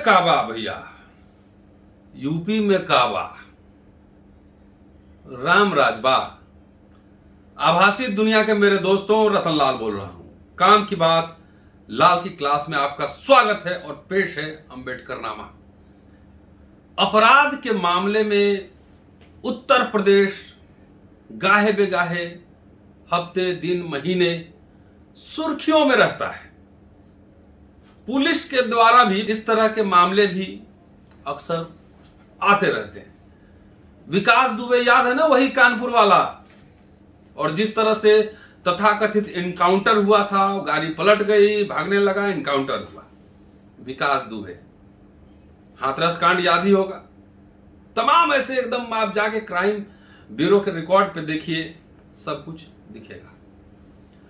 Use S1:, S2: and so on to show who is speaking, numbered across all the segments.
S1: काबा भैया, यूपी में काबा, राम राजबा। आभासी दुनिया के मेरे दोस्तों, रतन लाल बोल रहा हूं। काम की बात लाल की क्लास में आपका स्वागत है और पेश है अंबेडकर नामा। अपराध के मामले में उत्तर प्रदेश गाहे बेगाहे, हफ्ते, दिन, महीने सुर्खियों में रहता है। पुलिस के द्वारा भी इस तरह के मामले भी अक्सर आते रहते हैं। विकास दुबे याद है ना, वही कानपुर वाला, और जिस तरह से तथाकथित इनकाउंटर हुआ था, गाड़ी पलट गई, भागने लगा, इनकाउंटर हुआ। विकास दुबे, हाथरस कांड याद ही होगा। तमाम ऐसे एकदम आप जाके क्राइम ब्यूरो के रिकॉर्ड पे देखिए, सब कुछ दिखेगा।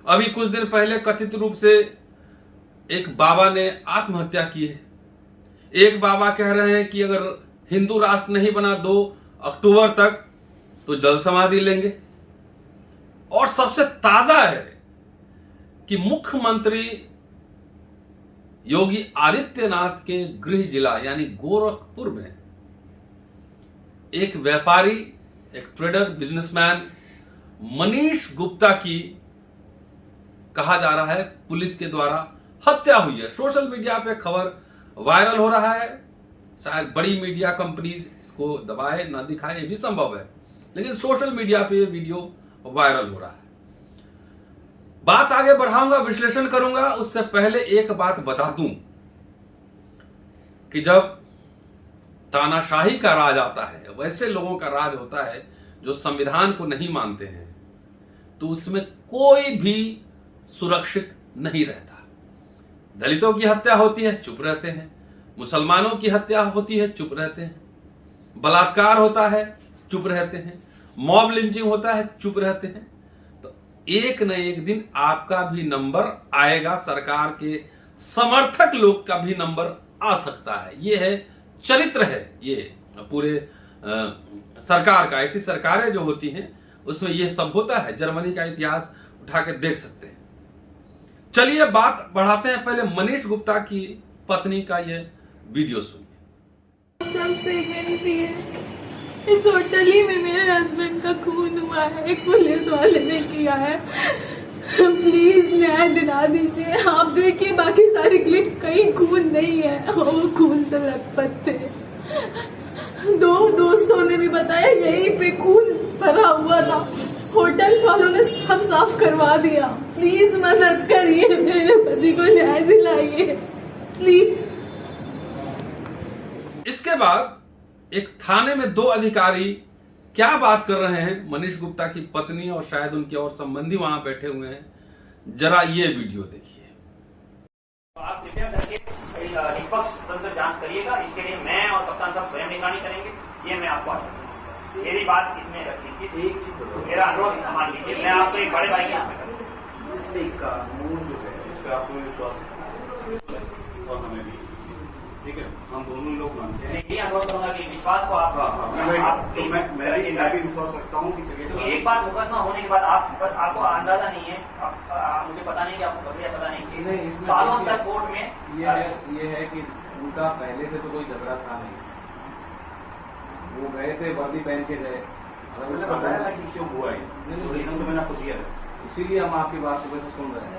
S1: अभी कुछ दिन पहले कथित रूप से एक बाबा ने आत्महत्या की है। एक बाबा कह रहे हैं कि अगर हिंदू राष्ट्र नहीं बना 2 अक्टूबर तक तो जल समाधि लेंगे। और सबसे ताजा है कि मुख्यमंत्री योगी आदित्यनाथ के गृह जिला यानी गोरखपुर में एक व्यापारी, एक ट्रेडर, बिजनेसमैन मनीष गुप्ता की कहा जा रहा है पुलिस के द्वारा हत्या हुई है। सोशल मीडिया पे खबर वायरल हो रहा है। शायद बड़ी मीडिया कंपनीज इसको दबाए ना दिखाए, ये भी संभव है, लेकिन सोशल मीडिया पे ये वीडियो वायरल हो रहा है। बात आगे बढ़ाऊंगा, विश्लेषण करूंगा। उससे पहले एक बात बता दूं कि जब तानाशाही का राज आता है, वैसे लोगों का राज होता है जो संविधान को नहीं मानते हैं, तो उसमें कोई भी सुरक्षित नहीं रहता। दलितों की हत्या होती है, चुप रहते हैं। मुसलमानों की हत्या होती है, चुप रहते हैं। बलात्कार होता है, चुप रहते हैं। मॉब लिंचिंग होता है, चुप रहते हैं। तो एक न एक दिन आपका भी नंबर आएगा, सरकार के समर्थक लोग का भी नंबर आ सकता है। ये है चरित्र है ये पूरे सरकार का। ऐसी सरकारें जो होती हैं उसमें यह सब होता है। जर्मनी का इतिहास उठा के देख सकते हैं। चलिए बात बढ़ाते हैं। पहले मनीष गुप्ता की पत्नी का ये वीडियो सुनिए।
S2: सबसे विनती है, इस होटल ही में मेरे हस्बैंड का खून हुआ है, एक पुलिस वाले ने किया है। प्लीज न्याय दिला दीजिए। आप देखिए बाकी सारी क्लिप, कहीं खून नहीं है, वो खून से लथपथ थे। 2 दोस्तों ने भी बताया यहीं पे खून भरा हुआ था। होटल वालों ने सब साफ करवा दिया। प्लीज मदद करिए, मेरे पति को न्याय दिलाइए प्लीज।
S1: इसके बाद एक थाने में 2 अधिकारी क्या बात कर रहे हैं, मनीष गुप्ता की पत्नी और शायद उनके और संबंधी वहां बैठे हुए हैं। जरा ये वीडियो देखिए।
S3: आप कृपया करके निष्पक्ष तंत्र जांच करिएगा। इसके लिए मैं और कप्तान साहब स्वयं निगरानी करेंगे, ये मैं आपको आश्वस्त करता हूं। मेरी बात इसमें रख लीजिए, मेरा अनुरोध मान लीजिए। मैं आपको एक बड़े भाई के हाथ में
S4: कानून जो है उस पर आपको विश्वास है और हमें भी, ठीक है, हम दोनों लोग मानते हैं।
S3: ये अनुरोध करूंगा कि विश्वास को आप
S4: मैं भी विश्वास रखता हूँ कि
S3: एक बार मुकदमा होने के बाद आपको अंदाजा नहीं है, मुझे पता नहीं कि आपको प्रक्रिया पता नहीं कि सालों तक कोर्ट में
S5: ये है कि उनका पहले से तो कोई झगड़ा था नहीं। वो गए थे, वर्दी पहन के गए।
S4: मुझे बताया ना कि क्यों हुआ है, तो मैंने आपको दिया है।
S5: इसीलिए हम आपकी बात सुबह से सुन रहे हैं।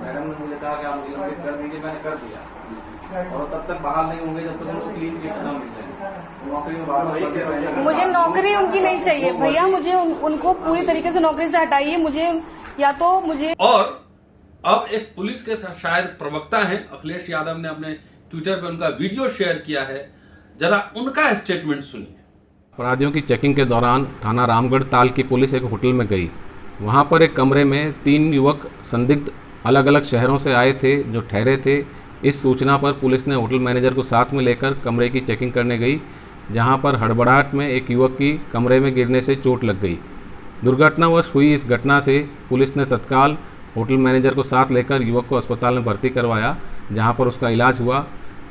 S5: मैडम ने मुझे कहा कि आप मुझे नोटिस कर दीजिए, मैंने कर दिया। और तब तक बहाल नहीं होंगे जब तक उनको क्लीन चिट न मिल जाए। नौकरी में बार
S6: मुझे नौकरी उनकी नहीं चाहिए भैया, मुझे उनको पूरी तरीके से नौकरी से हटाइए। मुझे या तो मुझे।
S1: और अब एक पुलिस के शायद प्रवक्ता हैं, अखिलेश यादव ने अपने ट्विटर पे उनका वीडियो शेयर किया है। जरा उनका स्टेटमेंट सुनिए।
S7: अपराधियों की चेकिंग के दौरान थाना रामगढ़ ताल की पुलिस एक होटल में गई। वहां पर एक कमरे में 3 युवक संदिग्ध अलग अलग शहरों से आए थे जो ठहरे थे। इस सूचना पर पुलिस ने होटल मैनेजर को साथ में लेकर कमरे की चेकिंग करने गई, जहां पर हड़बड़ाहट में एक युवक की कमरे में गिरने से चोट लग गई। दुर्घटनावश हुई इस घटना से पुलिस ने तत्काल होटल मैनेजर को साथ लेकर युवक को अस्पताल में भर्ती करवाया, जहां पर उसका इलाज हुआ।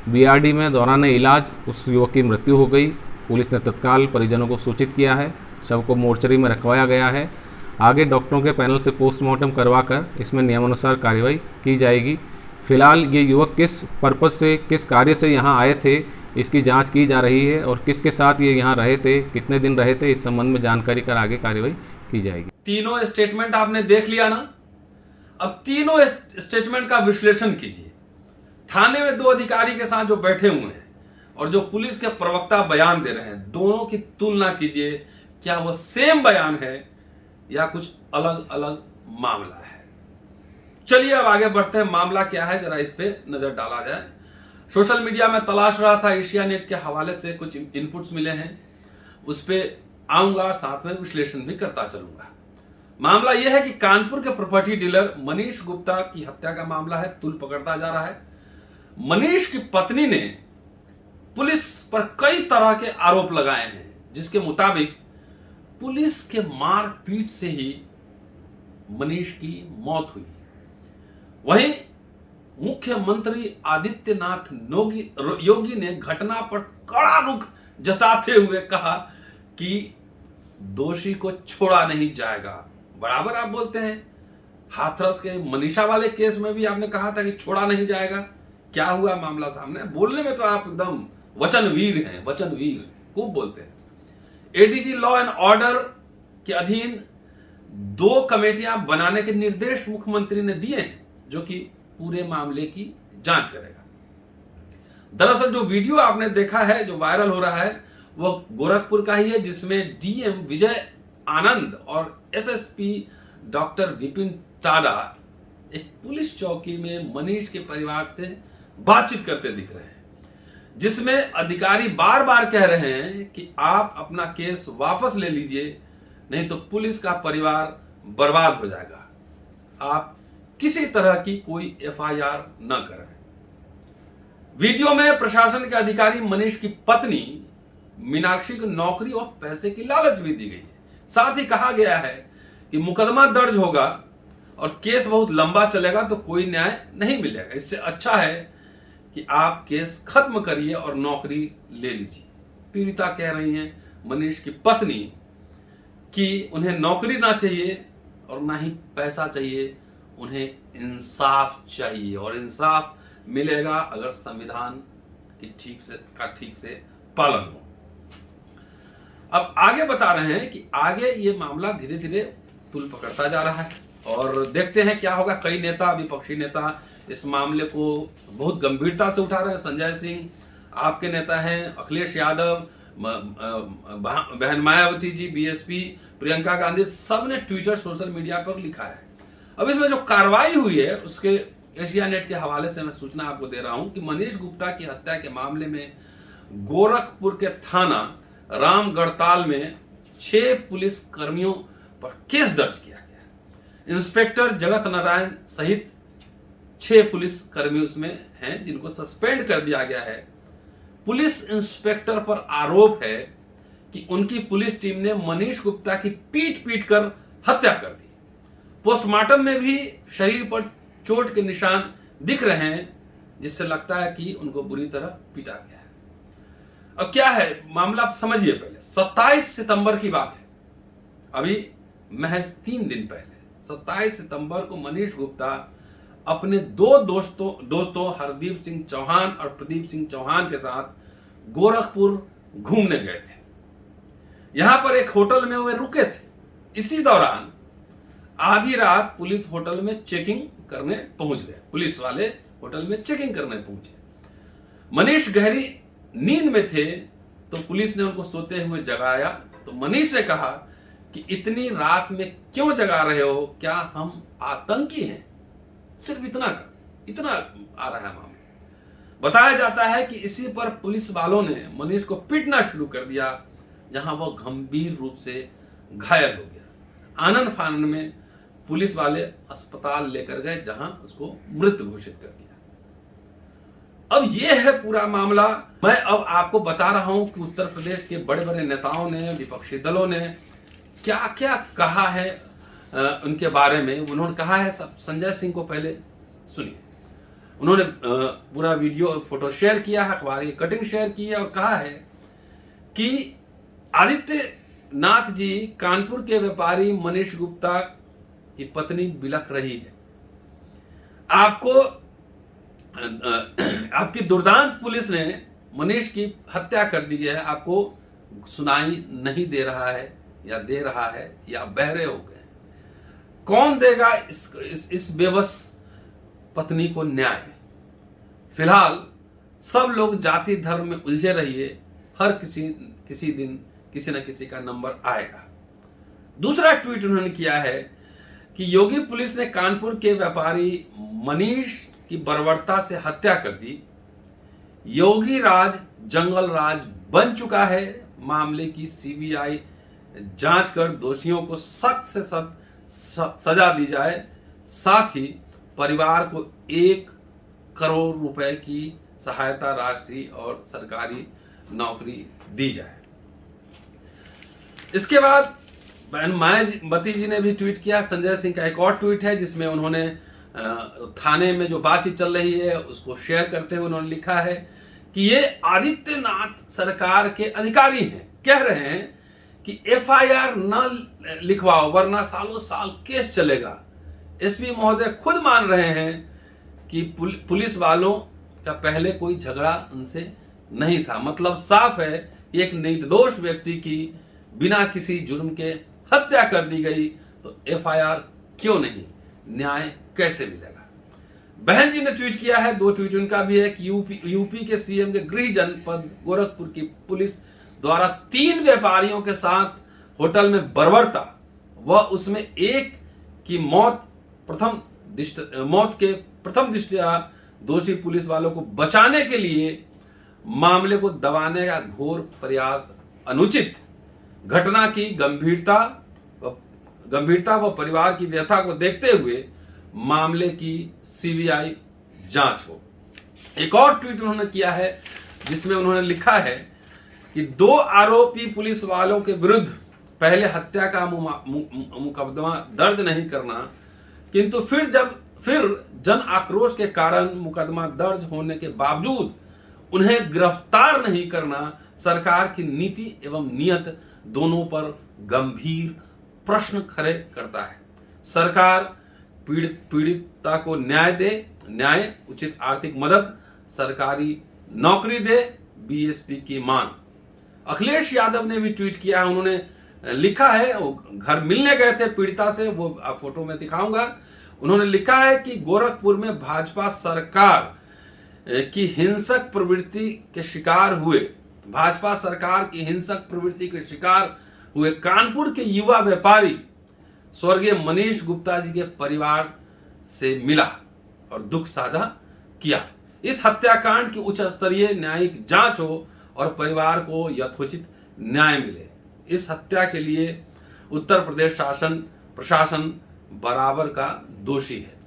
S7: बीआरडी में दौरान इलाज उस युवक की मृत्यु हो गई। पुलिस ने तत्काल परिजनों को सूचित किया है। शव को मोर्चरी में रखवाया गया है। आगे डॉक्टरों के पैनल से पोस्टमार्टम करवाकर इसमें नियमानुसार कार्रवाई की जाएगी। फिलहाल ये युवक किस पर्पज से, किस कार्य से यहाँ आए थे, इसकी जांच की जा रही है और किसके साथ ये यहाँ रहे थे, कितने दिन रहे थे, इस संबंध में जानकारी कर आगे कार्रवाई की जाएगी।
S1: तीनों स्टेटमेंट आपने देख लिया ना। अब तीनों स्टेटमेंट का विश्लेषण कीजिए। थाने में 2 अधिकारी के साथ जो बैठे हुए हैं और जो पुलिस के प्रवक्ता बयान दे रहे हैं, दोनों की तुलना कीजिए। क्या वो सेम बयान है या कुछ अलग अलग मामला है? चलिए अब आगे बढ़ते हैं। मामला क्या है जरा इस पे नजर डाला जाए। सोशल मीडिया में तलाश रहा था, एशिया नेट के हवाले से कुछ इनपुट्स मिले हैं, उस पे आऊंगा, साथ में विश्लेषण भी करता चलूंगा। मामला यह है कि कानपुर के प्रॉपर्टी डीलर मनीष गुप्ता की हत्या का मामला है, तुल पकड़ता जा रहा है। मनीष की पत्नी ने पुलिस पर कई तरह के आरोप लगाए हैं, जिसके मुताबिक पुलिस के मारपीट से ही मनीष की मौत हुई। वहीं मुख्यमंत्री आदित्यनाथ योगी ने घटना पर कड़ा रुख जताते हुए कहा कि दोषी को छोड़ा नहीं जाएगा। बराबर आप बोलते हैं। हाथरस के मनीषा वाले केस में भी आपने कहा था कि छोड़ा नहीं जाएगा। क्या हुआ मामला सामने? बोलने में तो आप एकदम वचनवीर हैं, वचनवीर खूब बोलते हैं। एडीजी लॉ एंड ऑर्डर के अधीन 2 कमेटियां बनाने के निर्देश मुख्यमंत्री ने दिए हैं, जो कि पूरे मामले की जांच करेगा। दरअसल जो वीडियो आपने देखा है, जो वायरल हो रहा है, वो गोरखपुर का ही है, जिसमें डीएम विजय आनंद और एसएसपी डॉक्टर विपिन टाडा एक पुलिस चौकी में मनीष के परिवार से बातचीत करते दिख रहे हैं, जिसमें अधिकारी बार बार कह रहे हैं कि आप अपना केस वापस ले लीजिए, नहीं तो पुलिस का परिवार बर्बाद हो जाएगा। आप किसी तरह की कोई एफआईआर न करें। वीडियो में प्रशासन के अधिकारी मनीष की पत्नी मीनाक्षी को नौकरी और पैसे की लालच भी दी गई है। साथ ही कहा गया है कि मुकदमा दर्ज होगा और केस बहुत लंबा चलेगा तो कोई न्याय नहीं मिलेगा। इससे अच्छा है कि आप केस खत्म करिए और नौकरी ले लीजिए। पीड़िता कह रही हैं, मनीष की पत्नी, कि उन्हें नौकरी ना चाहिए और ना ही पैसा चाहिए, उन्हें इंसाफ चाहिए और इंसाफ मिलेगा अगर संविधान की ठीक से पालन हो। अब आगे बता रहे हैं कि आगे ये मामला धीरे धीरे तुल पकड़ता जा रहा है और देखते हैं क्या होगा। कई नेता, विपक्षी नेता इस मामले को बहुत गंभीरता से उठा रहे हैं। संजय सिंह आपके नेता हैं, अखिलेश यादव, बहन मायावती जी, बीएसपी, प्रियंका गांधी, सब ने ट्विटर, सोशल मीडिया पर लिखा है। अब इसमें जो कार्रवाई हुई है उसके एशिया नेट के हवाले से मैं सूचना आपको दे रहा हूं कि मनीष गुप्ता की हत्या के मामले में गोरखपुर के थाना रामगढ़ताल में 6 पुलिस कर्मियों पर केस दर्ज किया गया। इंस्पेक्टर जगत नारायण सहित 6 पुलिस कर्मी उसमें हैं, जिनको सस्पेंड कर दिया गया है। पुलिस इंस्पेक्टर पर आरोप है कि उनकी पुलिस टीम ने मनीष गुप्ता की पीट कर हत्या कर दी। पोस्टमार्टम में भी शरीर पर चोट के निशान दिख रहे हैं, जिससे लगता है कि उनको बुरी तरह पीटा गया है। अब क्या है मामला, आप समझिए। पहले 27 सितंबर की बात है, अभी महज 3 दिन पहले 27 सितंबर को मनीष गुप्ता अपने 2 दोस्तों हरदीप सिंह चौहान और प्रदीप सिंह चौहान के साथ गोरखपुर घूमने गए थे। यहां पर एक होटल में वे रुके थे। इसी दौरान आधी रात पुलिस होटल में चेकिंग करने पहुंच गए। पुलिस वाले होटल में चेकिंग करने पहुंचे। मनीष गहरी नींद में थे तो पुलिस ने उनको सोते हुए जगाया। तो मनीष ने कहा कि इतनी रात में क्यों जगा रहे हो, क्या हम आतंकी हैं? सिर्फ इतना आ रहा है मामला। बताया जाता है कि इसी पर पुलिस वालों ने मनीष को पीटना शुरू कर दिया, जहां वह गंभीर रूप से घायल हो गया। आनंद फानन में पुलिस वाले अस्पताल लेकर गए, जहां उसको मृत घोषित कर दिया। अब यह है पूरा मामला। मैं अब आपको बता रहा हूं कि उत्तर प्रदेश के बड़े बड़े नेताओं ने, विपक्षी दलों ने क्या क्या कहा है उनके बारे में। उन्होंने कहा है, सब संजय सिंह को पहले सुनिए। उन्होंने पूरा वीडियो फोटो शेयर किया है, अखबार की कटिंग शेयर की है और कहा है कि आदित्यनाथ जी कानपुर के व्यापारी मनीष गुप्ता की पत्नी बिलख रही है। आपको आपकी दुर्दांत पुलिस ने मनीष की हत्या कर दी है, आपको सुनाई नहीं दे रहा है या दे रहा है या बहरे हो गए। कौन देगा इस बेबस पत्नी को न्याय? फिलहाल सब लोग जाति धर्म में उलझे रहिए, हर किसी दिन किसी न किसी का नंबर आएगा। दूसरा ट्वीट उन्होंने किया है कि योगी पुलिस ने कानपुर के व्यापारी मनीष की बर्बरता से हत्या कर दी। योगी राज जंगल राज बन चुका है। मामले की सीबीआई जांच कर दोषियों को सख्त से सख्त सजा दी जाए, साथ ही परिवार को 1 करोड़ रुपए की सहायता राशि और सरकारी नौकरी दी जाए। इसके बाद बहन मायावती जी ने भी ट्वीट किया। संजय सिंह का एक और ट्वीट है जिसमें उन्होंने थाने में जो बातचीत चल रही है उसको शेयर करते हुए उन्होंने लिखा है कि ये आदित्यनाथ सरकार के अधिकारी हैं, कह रहे हैं कि एफआईआर न लिखवाओ वरना सालों साल केस चलेगा। एसपी महोदय खुद मान रहे हैं कि पुलिस वालों का पहले कोई झगड़ा उनसे नहीं था। मतलब साफ है कि एक निर्दोष व्यक्ति की बिना किसी जुर्म के हत्या कर दी गई तो एफआईआर क्यों नहीं, न्याय कैसे मिलेगा? बहन जी ने ट्वीट किया है, 2 ट्वीट उनका भी है कि यूपी के सीएम के गृह जनपद गोरखपुर की पुलिस द्वारा 3 व्यापारियों के साथ होटल में बर्बरता व उसमें एक की मौत के प्रथम दृष्टया दोषी पुलिस वालों को बचाने के लिए मामले को दबाने का घोर प्रयास अनुचित। घटना की गंभीरता व परिवार की व्यथा को देखते हुए मामले की सीबीआई जांच हो। एक और ट्वीट उन्होंने किया है जिसमें उन्होंने लिखा है कि 2 आरोपी पुलिस वालों के विरुद्ध पहले हत्या का मुकदमा दर्ज नहीं करना, किंतु फिर जन आक्रोश के कारण मुकदमा दर्ज होने के बावजूद उन्हें गिरफ्तार नहीं करना सरकार की नीति एवं नियत दोनों पर गंभीर प्रश्न खड़े करता है। सरकार पीड़िता को न्याय दे, न्याय, उचित आर्थिक मदद, सरकारी नौकरी दे, बीएसपी की मांग। अखिलेश यादव ने भी ट्वीट किया है। उन्होंने लिखा है, वो घर मिलने गए थे पीड़िता से, वो आप फोटो में दिखाऊंगा। उन्होंने लिखा है कि गोरखपुर में भाजपा सरकार की हिंसक प्रवृत्ति के शिकार हुए कानपुर के युवा व्यापारी स्वर्गीय मनीष गुप्ता जी के परिवार से मिला और दुख साझा किया। इस हत्याकांड की उच्च स्तरीय न्यायिक जांच हो और परिवार को यथोचित न्याय मिले। इस हत्या के लिए उत्तर प्रदेश प्रशासन बराबर का दोषी है।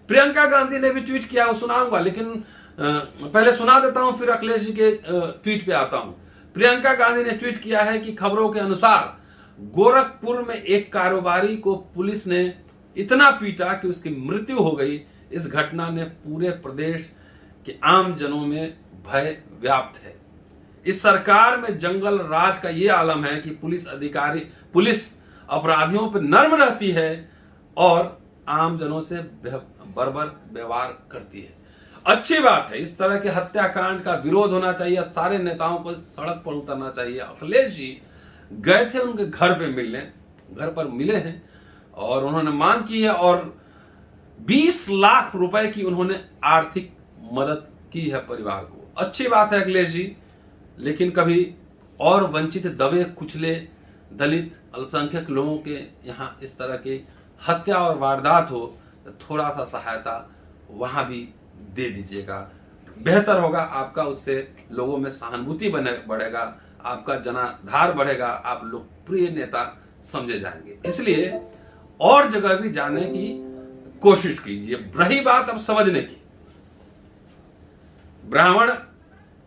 S1: प्रियंका गांधी ने भी ट्वीट किया, वो सुनाऊंगा, लेकिन पहले सुना देता हूं, फिर अखिलेश जी के ट्वीट पे आता हूं। प्रियंका गांधी ने ट्वीट किया है कि खबरों के अनुसार गोरखपुर में एक कारोबारी को पुलिस ने इतना पीटा कि उसकी मृत्यु हो गई। इस घटना ने पूरे प्रदेश के आम जनों में भय व्याप्त है। इस सरकार में जंगल राज का ये आलम है कि पुलिस अपराधियों पर नर्म रहती है और आम जनों से बर्बर व्यवहार करती है। अच्छी बात है, इस तरह के हत्याकांड का विरोध होना चाहिए, सारे नेताओं को सड़क पर उतरना चाहिए। अखिलेश जी गए थे उनके घर पे मिलने, घर पर मिले हैं और उन्होंने मांग की है और 20 लाख रुपए की उन्होंने आर्थिक मदद की है परिवार को। अच्छी बात है अखिलेश जी, लेकिन कभी और वंचित, दबे कुचले, दलित, अल्पसंख्यक लोगों के यहाँ इस तरह के हत्या और वारदात हो तो थोड़ा सा सहायता वहाँ भी दे दीजिएगा, बेहतर होगा। आपका उससे लोगों में सहानुभूति बढ़ेगा, आपका जनाधार बढ़ेगा, आप लोकप्रिय नेता समझे जाएंगे। इसलिए और जगह भी जाने की कोशिश कीजिए। रही बात अब समझने की, ब्राह्मण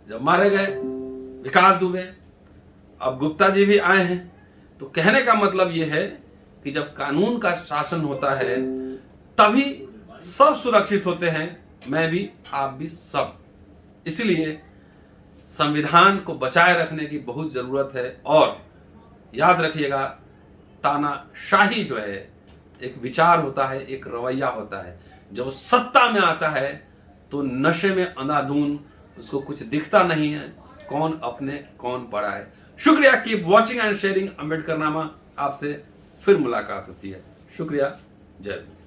S1: जब मारे गए, विकास दुबे, अब गुप्ता जी भी आए हैं, तो कहने का मतलब यह है कि जब कानून का शासन होता है तभी सब सुरक्षित होते हैं, मैं भी, आप भी, सब। इसलिए संविधान को बचाए रखने की बहुत जरूरत है। और याद रखिएगा, तानाशाही जो है एक विचार होता है, एक रवैया होता है। जब सत्ता में आता है तो नशे में अंधाधुन, उसको कुछ दिखता नहीं है कौन अपने कौन बड़ा है। शुक्रिया, keep watching and sharing. Ambedkar नामा आपसे फिर मुलाकात होती है। शुक्रिया, जय हिंद।